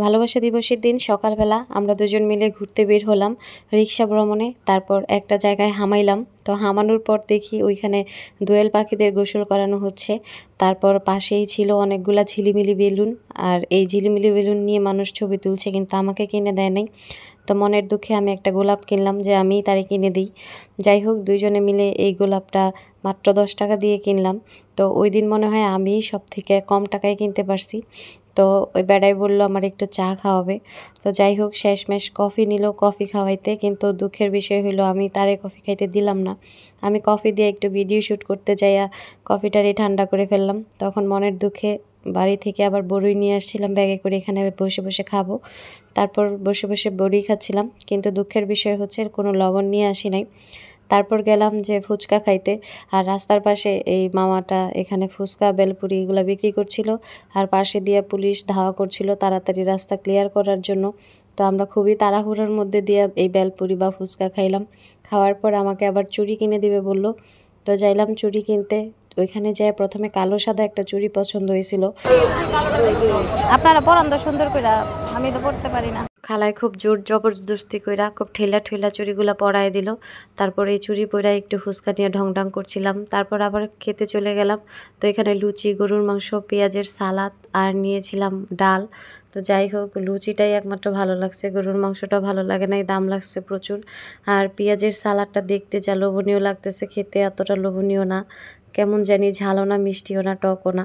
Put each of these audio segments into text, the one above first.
ভালোবাসা দিবসের দিন সকালবেলা আমরা দুজন মিলে ঘুরতে বের হলাম রিক্সা ভ্রমণে। তারপর একটা জায়গায় হামাইলাম। তো হামানোর পর দেখি ওইখানে দোয়েল পাখিদের গোসল করানো হচ্ছে। তারপর পাশেই ছিল অনেকগুলা ঝিলিমিলি বেলুন, আর এই ঝিলিমিলি বেলুন নিয়ে মানুষ ছবি তুলছে, কিন্তু আমাকে কিনে দেয় নাই। তো মনের দুঃখে আমি একটা গোলাপ কিনলাম যে আমিই তারে কিনে দিই। যাই হোক, দুইজনে মিলে এই গোলাপটা মাত্র 10 টাকা দিয়ে কিনলাম। তো ওই দিন মনে হয় আমিই সব থেকে কম টাকায় কিনতে পারছি। তো ওই বেড়াই বলল আমার একটু চা খাওয়াবে। তো যাই হোক, শেষমেশ কফি নিল কফি খাওয়াইতে, কিন্তু দুঃখের বিষয় হলো আমি তারে কফি খাইতে দিলাম না। আমি কফি দিয়ে একটু ভিডিও শ্যুট করতে যাইয়া কফিটারে ঠান্ডা করে ফেললাম। তখন মনের দুঃখে বাড়ি থেকে আবার বড়ই নিয়ে আসছিলাম ব্যাগে করে, এখানে বসে বসে খাবো। তারপর বসে বসে বড়ি খাচ্ছিলাম, কিন্তু দুঃখের বিষয় হচ্ছে কোনো লবণ নিয়ে আসি নাই। তারপর গেলাম যে ফুচকা খাইতে, আর রাস্তার পাশে এই মামাটা এখানে ফুচকা বেলপুরি এগুলো বিক্রি করছিল, আর পাশে দিয়ে পুলিশ ধাওয়া করছিল তাড়াতাড়ি রাস্তা ক্লিয়ার করার জন্য। তো আমরা খুবই তাড়াহুড়োর মধ্যে দিয়ে এই বেলপুরি বা ফুচকা খাইলাম। খাওয়ার পর আমাকে আবার চুড়ি কিনে দিবে বলল। তো যাইলাম চুড়ি কিনতে। ওইখানে যেয়ে প্রথমে কালো সাদা একটা চুড়ি পছন্দ হয়েছিল। আপনারা পরান তো সুন্দর করে, আমি তো পড়তে পারি না। খালায় খুব জোর জবরদস্তি কইরা খুব ঠেলা ঠেলা চুড়িগুলা পরায় দিল। তারপর এই চুড়ি পরা একটু ফুচকা নিয়ে ঢং ঢং করছিলাম। তারপর আবার খেতে চলে গেলাম। তো এখানে লুচি, গরুর মাংস, পেঁয়াজের সালাদ আর নিয়েছিলাম ডাল। তো যাই হোক, লুচিটাই একমাত্র ভালো লাগছে, গরুর মাংসটা ভালো লাগে নাই, দাম লাগছে প্রচুর। আর পেঁয়াজের সালাদটা দেখতে যা লোভনীয় লাগতেছে, খেতে এতটা লোভনীয় না। কেমন জানি ঝালও না, মিষ্টিও না, টকও না।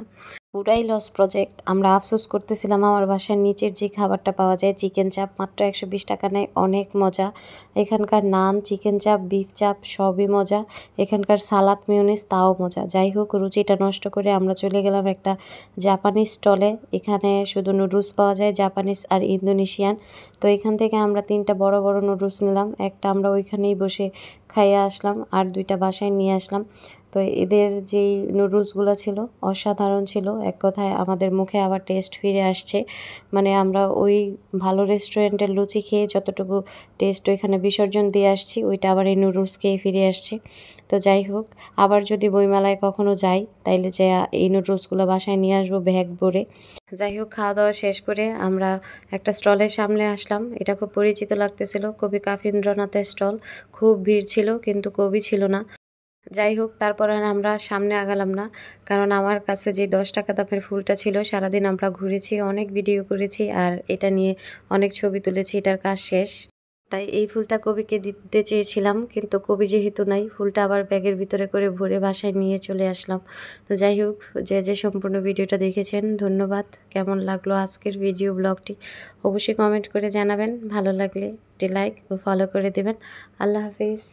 পুরাই লস প্রজেক্ট। আমরা আফসোস করতেছিলাম আমার বাসার নিচের যে খাবারটা পাওয়া যায় চিকেন চাপ, মাত্র 120 টাকা নেয়, অনেক মজা। এখানকার নান, চিকেন চাপ, বিফ চাপ সবই মজা। এখানকার সালাদ মিউনিস তাও মজা। যাই হোক, রুচিটা নষ্ট করে আমরা চলে গেলাম একটা জাপানিজ স্টলে। এখানে শুধু নুডলস পাওয়া যায়, জাপানিজ আর ইন্দোনেশিয়ান। তো এখান থেকে আমরা 3টা বড় বড় নুডলস নিলাম। একটা আমরা ওইখানেই বসে খাইয়ে আসলাম, আর 2টা বাসায় নিয়ে আসলাম। তো এদের যেই নুডলসগুলো ছিল অসাধারণ ছিল। এক কথায় আমাদের মুখে আবার টেস্ট ফিরে আসছে। মানে আমরা ওই ভালো রেস্টুরেন্টের লুচি খেয়ে যতটুকু টেস্ট ওইখানে বিসর্জন দিয়ে আসছি, ওইটা আবার এই নুডলস খেয়ে ফিরে আসছে। তো যাই হোক, আবার যদি বইমেলায় কখনো যাই তাইলে যে এই নুডলসগুলো বাসায় নিয়ে আসবো ব্যাগ ভরে। যাই হোক, খাওয়া দাওয়া শেষ করে আমরা একটা স্টলের সামনে আসলাম। এটা খুব পরিচিত লাগতেছিল, কবি কাফিন্দ্রনাথের স্টল। খুব ভিড় ছিল, কিন্তু কবি ছিল না। যাই হোক, তারপর আর আমরা সামনে আগালাম না, কারণ আমার কাছে যে 10 টাকা দামের ফুলটা ছিল, সারাদিন আমরা ঘুরেছি, অনেক ভিডিও করেছি, আর এটা নিয়ে অনেক ছবি তুলেছি, এটার কাজ শেষ। তাই এই ফুলটা কবিকে দিতে চেয়েছিলাম, কিন্তু কবি যেহেতু নাই, ফুলটা আবার ব্যাগের ভিতরে করে ভরে বাসায় নিয়ে চলে আসলাম। তো যাই হোক, যে সম্পূর্ণ ভিডিওটা দেখেছেন ধন্যবাদ। কেমন লাগলো আজকের ভিডিও ব্লগটি অবশ্যই কমেন্ট করে জানাবেন। ভালো লাগলে একটি লাইক ও ফলো করে দেবেন। আল্লাহ হাফিজ।